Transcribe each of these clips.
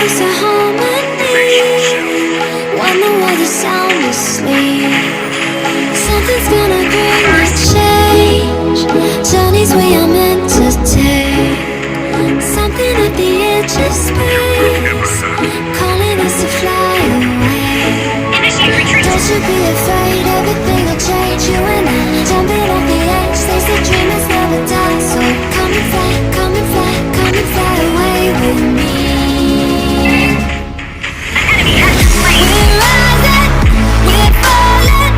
close to harmony when the world is sound asleep. Something's gonna bring a change, journeys we are meant to take. Something at the edge of space, calling us to fly away. Don't you be afraid, everything will change. You and I, jumping off the edge. They say dreamers never die, so come and fly, come and fly, come and fly away with me. We're rising, we're falling,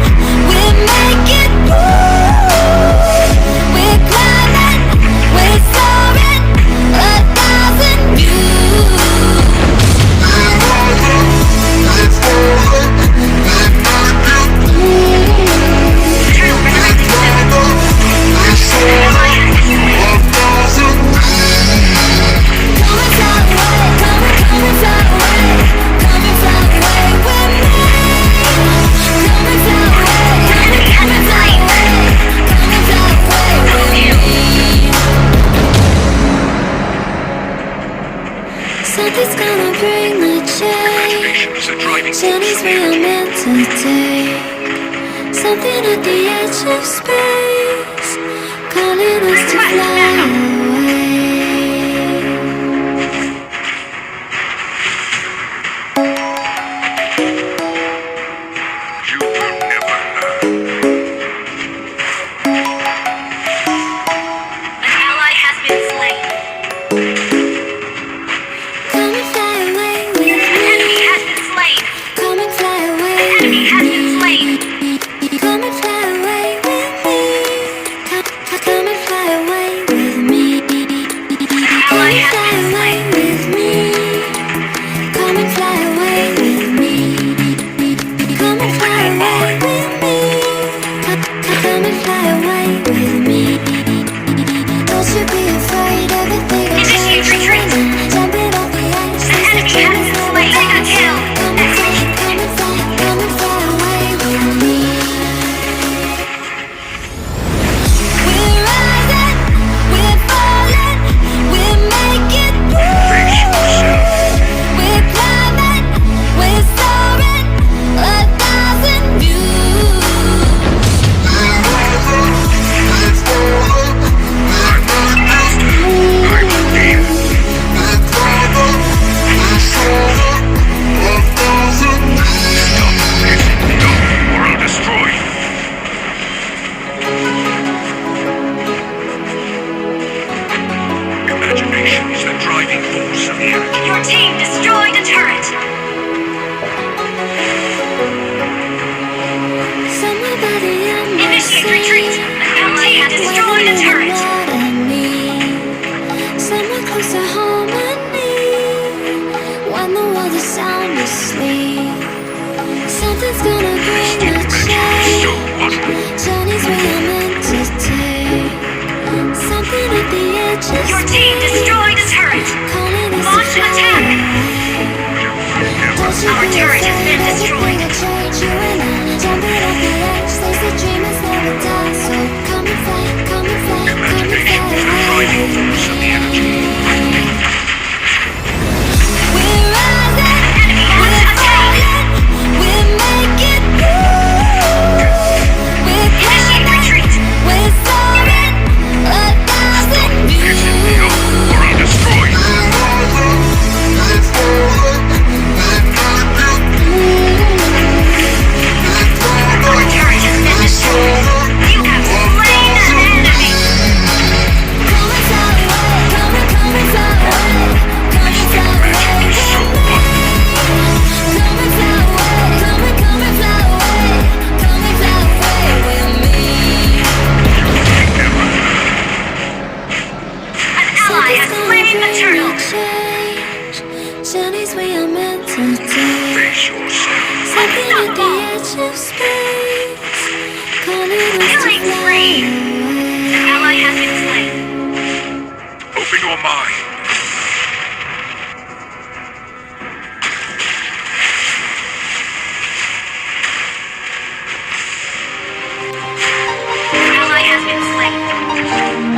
we're making moves. We're climbing, we're soaring, 1,000 views. We're rising, we're falling, we're making moves. We're climbing, we're soaring, 1,000 views. Come and fly away, come and fly away, come and fly away with me. Come and fly away, come and fly away, come and fly away with me. Something's gonna bring the change, journeys we are meant to take. Something at the edge of space, calling us to fly away. You will never learn. An ally has been slain. Come and fly away with An enemy me. has been slain. Come and fly away An enemy with has me. been slain. Come and fly away with me. Come and fly away with me. Come Ally and has fly been away slain. with me. Come and fly away with me. Come and fly away with me. Come and fly away with me. Don't you be afraid, everything will Initiate change. retreat. Jumping off the edge, An enemy has been slain. Mega kill. come and fly, come and fly, come and fly away with me. We're rising, we're falling, we're making Face moves. yourself. We're climbing, we're soaring, 1,000 views. We're rising, we're falling, we're making moves. I will be. We're climbing, we're soaring, 1,000 views. Stop this. Stop, or I'll destroy you. Imagination is the driving force of the energy. Your team destroyed a turret. Somewhere by the end of Initiate retreat. An ally has destroyed a turret. Somewhere close to harmony when the world is sound asleep. Something's gonna bring a change, So ugly. journeys we are meant to take. Something at the edge of Your team space, destroyed a turret. calling us Launch to an fly attack. away. Don't you Our be turret has afraid, been destroyed. everything will change. You and I, jumping off the edge. They say dreamers never die, so come and fly, come and fly, come and Imagination is the fly away driving with force of the energy. me. We're rising, Enemy we're launch attack. falling, we're making moves. We're Initiate climbing, retreat. we're soaring, 1,000 views. Go, or I'll destroy you. We're rising, we're falling, we're making moves. We're climbing, Our turret has been destroyed. You have slain an enemy. come and fly away, come and fly away, come and fly away Imagination is so with me. ugly. Come and fly away, come and fly away, come and fly away with me. Never. An ally has slain the turtle. Change, journeys we are meant to take. Face yourself. Something at the edge of space, calling us to Killing fly spree. An away. ally has been slain. Open your mind. An ally has been slain.